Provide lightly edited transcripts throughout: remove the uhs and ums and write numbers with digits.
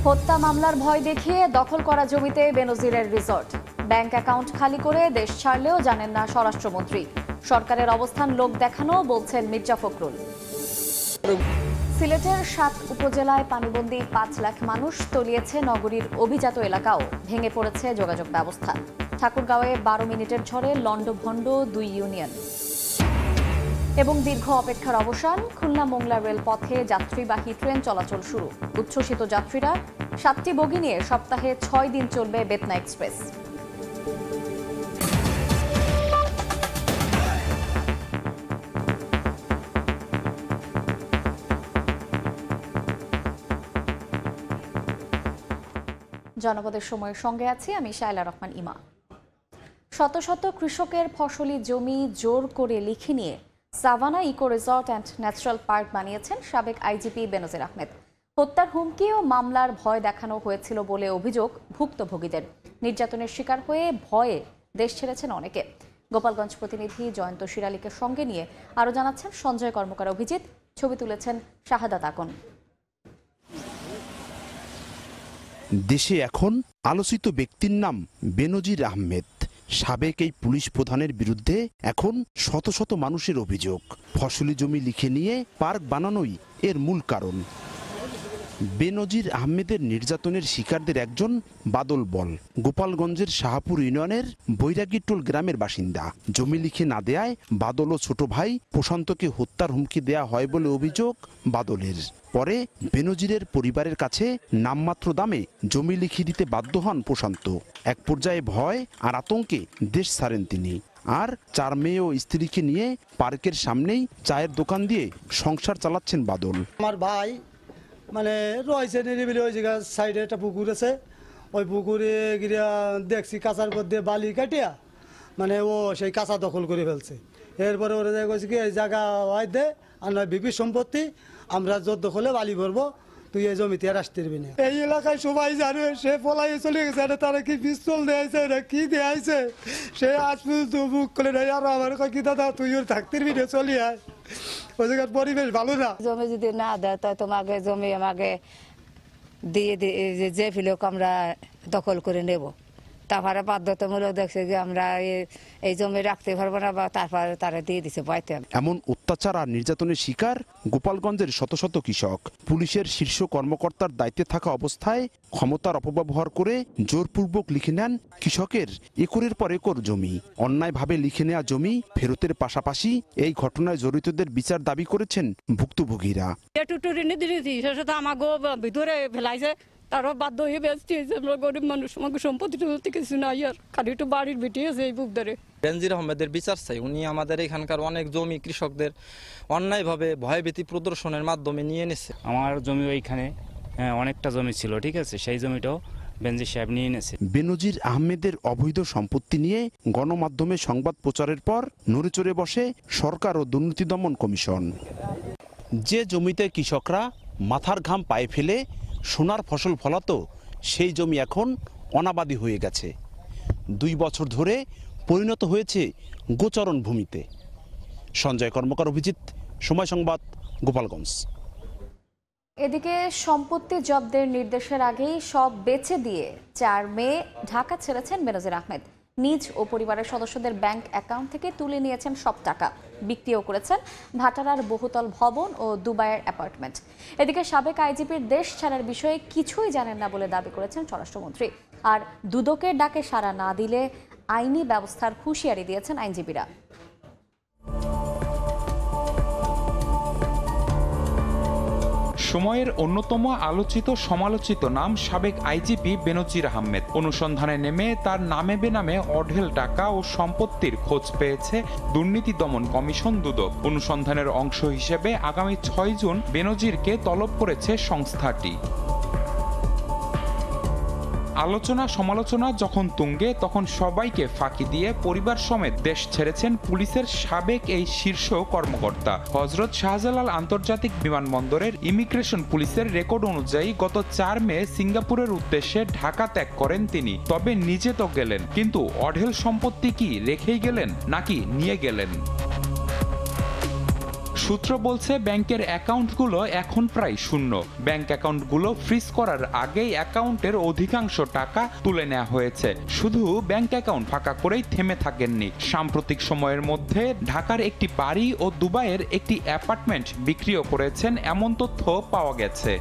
হত্যা মামলার ভয় দেখিয়ে দখল করা জমিতে বেনজিরের রিসর্ট। ব্যাংক অ্যাকাউন্ট খালি করে দেশ ছাড়লেও জানেন না স্বরাষ্ট্রমন্ত্রী। সরকারের অবস্থান লোক দেখানো বলছেন মির্জা ফখরুল। সিলেটের ৭ উপজেলায় পানিবন্দী ৫ লাখ মানুষ তলিয়েছে নগরীর অভিজাত এলাকাও। ভেঙে পড়েছে যোগাযোগ ব্যবস্থা। ঠাকুরগাঁওয়ে ১২ মিনিটের ঝড়ে লন্ডভন্ড ২ ইউনিয়ন। এবং দীর্ঘ অপেক্ষার অবসান, খুলনা মোংলা রেলপথে যাত্রীবাহী ট্রেন চলাচল শুরু। উচ্ছ্বসিত যাত্রীরা। ৭টি বগি নিয়ে সপ্তাহে ৬ দিন চলবে বেতনা এক্সপ্রেস। জনপদের সময়ের সঙ্গে আছি আমি শায়লা রহমান ইমা। শত শত কৃষকের ফসলি জমি জোর করে লিখে নিয়ে savannah eco resort and natural park বানিয়েছেন সাবেক আইজিপি বেনজির আহমেদ। হত্যার হুমকি ও মামলার ভয় দেখানো হয়েছিল বলে অভিযোগ ভুক্তভোগীদের। নির্যাতনের শিকার হয়ে ভয়ে দেশ ছেড়েছেন অনেকে। গোপালগঞ্জ প্রতিনিধি জয়ন্ত শিরালিকে সঙ্গে নিয়ে আরও জানাচ্ছেন সঞ্জয় কর্মকার অভিজিৎ। ছবি তুলেছেন শাহাদাত আকন। দেশে এখন আলোচিত ব্যক্তির নাম বেনজির আহমেদ। সাবেক এই পুলিশ প্রধানের বিরুদ্ধে এখন শত শত মানুষের অভিযোগ, ফসলি জমি লিখে নিয়ে পার্ক বানানোই এর মূল কারণ। বেনজির আহমেদের নির্যাতনের শিকারদের একজন বাদল বল, গোপালগঞ্জের শাহপুর ইউনিয়নের বৈরাগীটোল গ্রামের বাসিন্দা। জমি লিখে না দেয়ায় বাদল ও ছোট ভাই প্রশান্তকে হত্যার হুমকি দেয়া হয় বলে অভিযোগ বাদলের। পরে বেনজিরের পরিবারের কাছে নামমাত্র দামে জমি লিখে দিতে বাধ্য হন প্রশান্ত। এক পর্যায়ে ভয় আর আতঙ্কে দেশ ছাড়েন তিনি। আর 4 মেয়ে ও স্ত্রীকে নিয়ে পার্কের সামনেই চায়ের দোকান দিয়ে সংসার চালাচ্ছেন বাদল। আমার ভাই মানে রয়েছে নিরিবিলি, ওই জায়গায় সাইডে একটা পুকুর আছে, ওই পুকুরে গিয়া দেখছি কাঁচার পর দিয়ে বালি কাটিয়া মানে ও সেই কাঁচা দখল করে ফেলছে। এরপরে ওরা কইছে কি এই জায়গা হয় দে, আর নয় বিপি সম্পত্তি, আমরা জোর দখলে বালি ভরবো, তুই এই জমিতে আর আসতে পারবি না। এই এলাকায় সবাই জানে সে পলাই চলে গেছে, তারা কি পিস্তল দেয়াইছে না কি দেয়াইছে সে আজ পর্যন্ত মুখ করে নেই। আর আমার কি দাদা তুই ওর থাকতে পারবি না, চলি আয়, ওই জায়গার পরিবেশ ভালো না। জমি যদি না দেয় তাই তোমাকে জমি আমাকে দিয়ে যে ফিলোক আমরা দখল করে নেব। তারপরে বাধ্যতামূলক দেখছে যে আমরা এই জমি রাখতে পারবো না, বা তারপরে তারা দিয়ে দিছে বয়তে। এমন অত্যাচার আর নির্যাতনের শিকার গোপালগঞ্জের শত শত কৃষক। পুলিশের শীর্ষ কর্মকর্তার দায়িত্বে থাকা অবস্থায় ক্ষমতার অপব্যবহার করে জোরপূর্বক লিখে নেন কৃষকের একরের পর একর জমি। অন্যায়ভাবে লিখে নেওয়া জমি ফেরতের পাশাপাশি এই ঘটনায় জড়িতদের বিচার দাবি করেছেন ভুক্তভোগীরা। ভিতরে ফেলাইছে, তারও বাধ্য হয়ে ব্যস্ত হয়েছে। আমরা গরিব মানুষ, আমাকে সম্পত্তি কিছু নাই, আর খালি একটু বাড়ির বেটি আছে এই বুক ধরে। বেনজির আহমেদের বিচার চাই। উনি আমাদের এখানকার অনেক জমি কৃষকদের অন্যায়ভাবে ভয়ভীতি প্রদর্শনের মাধ্যমে নিয়ে নিছে। আমার জমি ওইখানে অনেকটা জমি ছিল, ঠিক আছে, সেই জমিটাও বেনজির সাহেব নিয়ে নিয়েছে। বেনজির আহমেদের অবৈধ সম্পত্তি নিয়ে গণমাধ্যমে সংবাদ প্রচারের পর নড়েচড়ে বসে সরকার ও দুর্নীতি দমন কমিশন। যে জমিতে কৃষকরা মাথার ঘাম পায়ে ফেলে সোনার ফসল ফলাতো, সেই জমি এখন অনাবাদি হয়ে গেছে। 2 বছর ধরে পরিণত হয়েছে গোচরণ ভূমিতে। সঞ্জয় কর্মকার অভিজিৎ, সময় সংবাদ, গোপালগঞ্জ। এদিকে সম্পত্তি জব্দের নির্দেশের আগেই সব বেচে দিয়ে 4 মে ঢাকা ছেড়েছেন বেনজির আহমেদ। নিজ ও পরিবারের সদস্যদের ব্যাংক অ্যাকাউন্ট থেকে তুলে নিয়েছেন সব টাকা। বিক্রিও করেছেন ভাটারার বহুতল ভবন ও দুবাইয়ের অ্যাপার্টমেন্ট। এদিকে সাবেক আইজিপির দেশ ছাড়ার বিষয়ে কিছুই জানেন না বলে দাবি করেছেন স্বরাষ্ট্রমন্ত্রী। আর দুদকের ডাকে সাড়া না দিলে আইনি ব্যবস্থার হুঁশিয়ারি দিয়েছেন আইনজীবীরা। সময়ের অন্যতম আলোচিত সমালোচিত নাম সাবেক আইজিপি বেনজির আহমেদ। অনুসন্ধানে নেমে তার নামে বেনামে অঢেল টাকা ও সম্পত্তির খোঁজ পেয়েছে দুর্নীতি দমন কমিশন দুদক। অনুসন্ধানের অংশ হিসেবে আগামী 6 জুন বেনজিরকে তলব করেছে সংস্থাটি। আলোচনা সমালোচনা যখন তুঙ্গে, তখন সবাইকে ফাঁকি দিয়ে পরিবার সমেত দেশ ছেড়েছেন পুলিশের সাবেক এই শীর্ষ কর্মকর্তা। হযরত শাহজালাল আন্তর্জাতিক বিমানবন্দরের ইমিগ্রেশন পুলিশের রেকর্ড অনুযায়ী গত 4 মে সিঙ্গাপুরের উদ্দেশ্যে ঢাকা ত্যাগ করেন তিনি। তবে নিজে তো গেলেন, কিন্তু অঢেল সম্পত্তি কি রেখেই গেলেন নাকি নিয়ে গেলেন? সূত্র বলছে ব্যাংকের অ্যাকাউন্টগুলো এখন প্রায় শূন্য। ব্যাংক অ্যাকাউন্টগুলো ফ্রিজ করার আগেই অ্যাকাউন্টের অধিকাংশ টাকা তুলে নেওয়া হয়েছে। শুধু ব্যাংক অ্যাকাউন্ট ফাঁকা করেই থেমে থাকেননি। সাম্প্রতিক সময়ের মধ্যে ঢাকার একটি বাড়ি ও দুবাইয়ের একটি অ্যাপার্টমেন্ট বিক্রিও করেছেন এমন তথ্য পাওয়া গেছে।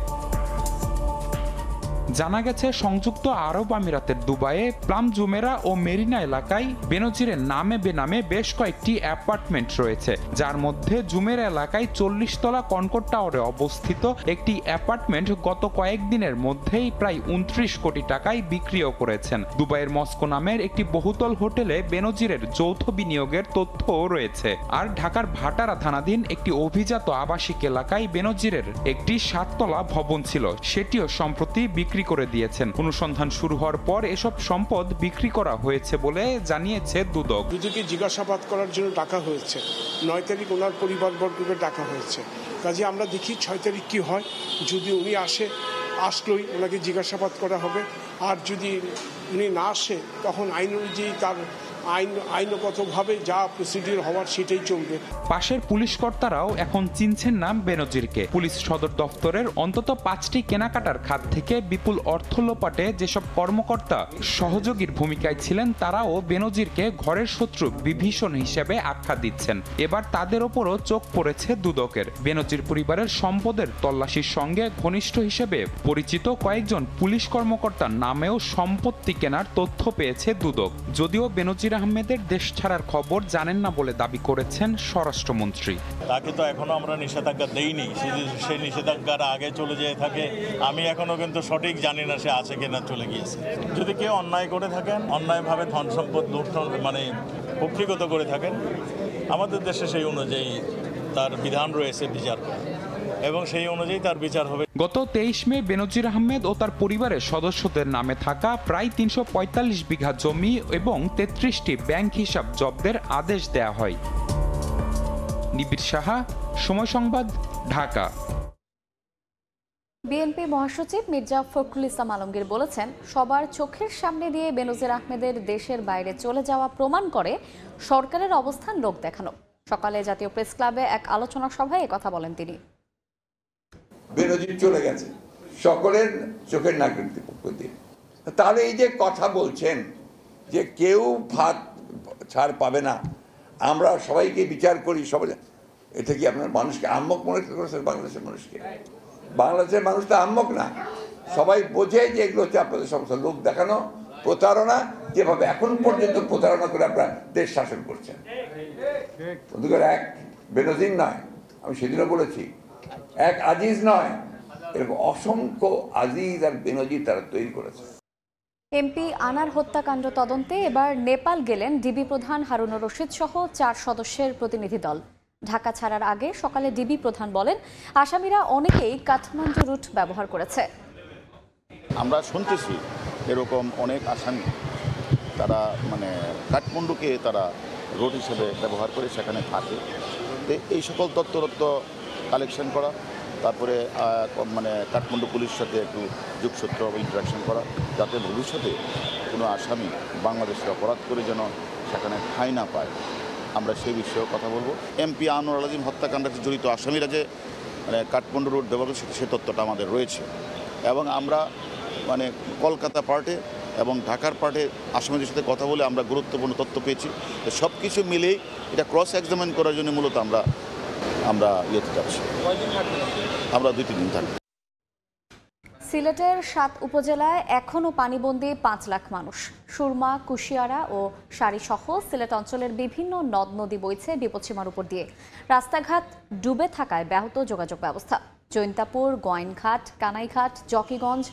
জানা গেছে সংযুক্ত আরব আমিরাতের দুবাইয়ে প্লাম জুমেরা ও মেরিনা এলাকায় বেনজিরের নামে বেনামে বেশ কয়েকটি অ্যাপার্টমেন্ট রয়েছে, যার মধ্যে জুমেরা এলাকায় 40 তলা কনকর্ড টাওয়ারে অবস্থিত একটি অ্যাপার্টমেন্ট গত কয়েকদিনের মধ্যেই প্রায় 29 কোটি টাকায় বিক্রিও করেছেন। দুবাইয়ের মস্কো নামের একটি বহুতল হোটেলে বেনজিরের যৌথ বিনিয়োগের তথ্যও রয়েছে। আর ঢাকার ভাটারা থানাধীন একটি অভিজাত আবাসিক এলাকায় বেনজিরের একটি 7 তলা ভবন ছিল, সেটিও সম্প্রতি বিক্রি করে দিয়েছেন। অনুসন্ধান শুরু হওয়ার পর এসব সম্পদ বিক্রি করা হয়েছে বলে জানিয়েছে দুদক। দুদকে জিজ্ঞাসাবাদ করার জন্য ডাকা হয়েছে। 9 তারিখ ওনার পরিবারবর্গকে ডাকা হয়েছে। কাজে আমরা দেখি 6 তারিখ কি হয়। যদি উনি আসলেই ওনাকে জিজ্ঞাসাবাদ করা হবে, আর যদি উনি না আসে তখন আইন অনুযায়ী তার আইনগতভাবে যা প্রসিডিউর হওয়ার সেটাই চলবে। পাশের পুলিশ কর্তারাও এখন চিনছেন না বেনজিরকে। পুলিশ সদর দপ্তরের অন্তত 5টি কেনাকাটার খাত থেকে বিপুল অর্থ লোপাটে যেসব কর্মকর্তা সহযোগীর ভূমিকায় ছিলেন, তারাও বেনজিরকে ঘরের শত্রু বিভীষণ হিসেবে আখ্যা দিচ্ছেন। এবার তাদের ওপরও চোখ পড়েছে দুদকের। বেনজির পরিবারের সম্পদের তল্লাশির সঙ্গে ঘনিষ্ঠ হিসেবে পরিচিত কয়েকজন পুলিশ কর্মকর্তার নামেও সম্পত্তি কেনার তথ্য পেয়েছে দুদক। যদিও বেনজির আহমেদের দেশ ছাড়ার খবর জানেন না বলে দাবি করেছেন স্বরাষ্ট্রমন্ত্রী। তাকে তো এখনো আমরা নিষেধাজ্ঞা দেইনি। সেই নিষেধাজ্ঞার আগে চলে যেয়ে থাকে, আমি এখনো কিন্তু সঠিক জানি না সে আছে কিনা চলে গিয়েছে। যদি কেউ অন্যায় করে থাকেন, অন্যায়ভাবে ধন সম্পদ লুণ্ঠন কক্ষিগত করে থাকেন, আমাদের দেশে সেই অনুযায়ী তার বিধান রয়েছে বিচার করা, এবং সেই অনুযায়ী তার বিচার হবে। গত 23 মে বেনজির আহমেদ ও তার পরিবারের সদস্যদের নামে থাকা প্রায় 345 বিঘা জমি এবং 33টি ব্যাংক হিসাব জব্দের আদেশ দেয়া হয়। নিবিড় সাহা, সময় সংবাদ, ঢাকা। বিএনপি মহাসচিব মির্জা ফখরুল ইসলাম আলমগীর বলেছেন, সবার চোখের সামনে দিয়ে বেনজির আহমেদের দেশের বাইরে চলে যাওয়া প্রমাণ করে সরকারের অবস্থান লোক দেখানো। সকালে জাতীয় প্রেস ক্লাবে এক আলোচনা সভায় কথা বলেন তিনি। বেনজির চলে গেছে সকলের চোখের নাকের পক্ষ দিয়ে, তাহলে এই যে কথা বলছেন যে কেউ ভাত ছাড় পাবে না, আমরা সবাইকে বিচার করি, সবাই, এটা কি আপনার মানুষকে আহম্মক মনে করেছেন? বাংলাদেশের মানুষকে, বাংলাদেশের মানুষ তো আহম্মক না, সবাই বোঝে যে এগুলো হচ্ছে আপনাদের সমস্ত লোক দেখানো, প্রতারণা, যেভাবে এখন পর্যন্ত প্রতারণা করে আপনারা দেশ শাসন করছেন। এক বেনজির নয়, আমি সেদিনও বলেছি, এক আজিজ নয়, এরকম অসংখ্য আজিজ আর বেনজির তারা তৈরি করেছে। এমপি আনার হত্যাকাণ্ড তদন্তে এবার নেপাল গেলেন ডিবি প্রধান হারুনুর রশিদ সহ 4 সদস্যের প্রতিনিধি দল। ঢাকা ছাড়ার আগে সকালে ডিবি প্রধান বলেন, আসামিরা অনেকেই কাঠমান্ডু রুট ব্যবহার করেছে। আমরা শুনতেছি এরকম অনেক আসামি তারা কাঠমান্ডুকে তারা রুট হিসেবে ব্যবহার করে সেখানে থাকে। তো এই সকল তথ্য কালেকশন করা, তারপরে কাঠমান্ডু পুলিশের সাথে একটু যোগসূত্র বা ইন্টারাকশন করা, যাতে ভবিষ্যতে কোনো আসামি বাংলাদেশে অপরাধ করে যেন সেখানে ঠাঁই না পায়, আমরা সেই বিষয়েও কথা বলবো। এমপি আনোয়ার আল-আজিম হত্যাকাণ্ডে জড়িত আসামিরা যে কাঠমান্ডু রুট ব্যবহার করে সে তথ্যটা আমাদের রয়েছে, এবং আমরা কলকাতা পার্টে এবং ঢাকার পার্টে আসামিদের সাথে কথা বলে আমরা গুরুত্বপূর্ণ তথ্য পেয়েছি। সব কিছু মিলেই এটা ক্রস এক্সামিন করার জন্য মূলত আমরা ইয়েতে যাচ্ছি। আমরা 2-3 দিন থাকব। সিলেটের 7 উপজেলায় এখনও পানিবন্দী 5 লাখ মানুষ। সুরমা, কুশিয়ারা ও সারিসহ সিলেট অঞ্চলের বিভিন্ন নদ নদী বইছে বিপদসীমার উপর দিয়ে। রাস্তাঘাট ডুবে থাকায় ব্যাহত যোগাযোগ ব্যবস্থা। জৈন্তাপুর, গোয়াইনঘাট, কানাইঘাট, জকিগঞ্জ,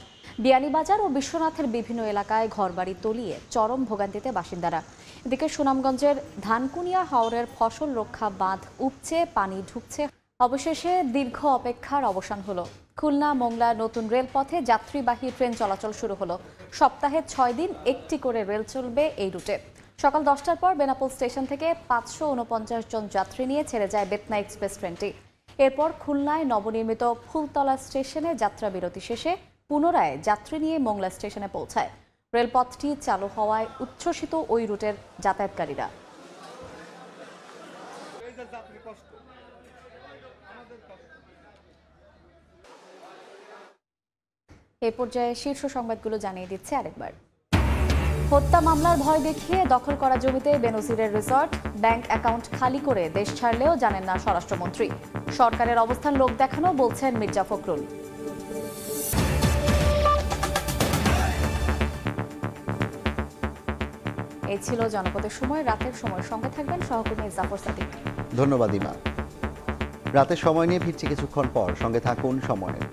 বিয়ানীবাজার ও বিশ্বনাথের বিভিন্ন এলাকায় ঘরবাড়ি তলিয়ে চরম ভোগান্তিতে বাসিন্দারা। এদিকে সুনামগঞ্জের ধানকুনিয়া হাওরের ফসল রক্ষা বাঁধ উপচে পানি ঢুকছে। অবশেষে দীর্ঘ অপেক্ষার অবসান হলো। খুলনা মোংলা নতুন রেলপথে যাত্রীবাহী ট্রেন চলাচল শুরু হলো। সপ্তাহে 6 দিন একটি করে রেল চলবে এই রুটে। সকাল 10টার পর বেনাপোল স্টেশন থেকে 549 জন যাত্রী নিয়ে ছেড়ে যায় বেতনা এক্সপ্রেস ট্রেনটি। এরপর খুলনায় নবনির্মিত ফুলতলা স্টেশনে যাত্রা বিরতি শেষে পুনরায় যাত্রী নিয়ে মোংলা স্টেশনে পৌঁছায়। রেলপথটি চালু হওয়ায় উচ্ছ্বসিত ওই রুটের যাতায়াতকারীরা। এই পর্যায়ে শীর্ষ সংবাদগুলো জানিয়ে দিচ্ছে আরেকবার। হত্যা মামলার ভয় দেখিয়ে দখল করা জমিতে বেনজিরের রিসর্ট, ব্যাংক অ্যাকাউন্ট খালি করে দেশ ছাড়লেও জানেন না স্বরাষ্ট্রমন্ত্রী। সরকারের অবস্থান লোক দেখানো বলছেন মির্জা ফখরুল। এই ছিল জনপদের সময়। রাতের সময় সঙ্গে থাকবেন সহকর্মী জাফর সাদিক। ধন্যবাদ ইমা। রাতের সময় নিয়ে ফিরছি কিছুক্ষণ পর, সঙ্গে থাকুন সময়ের।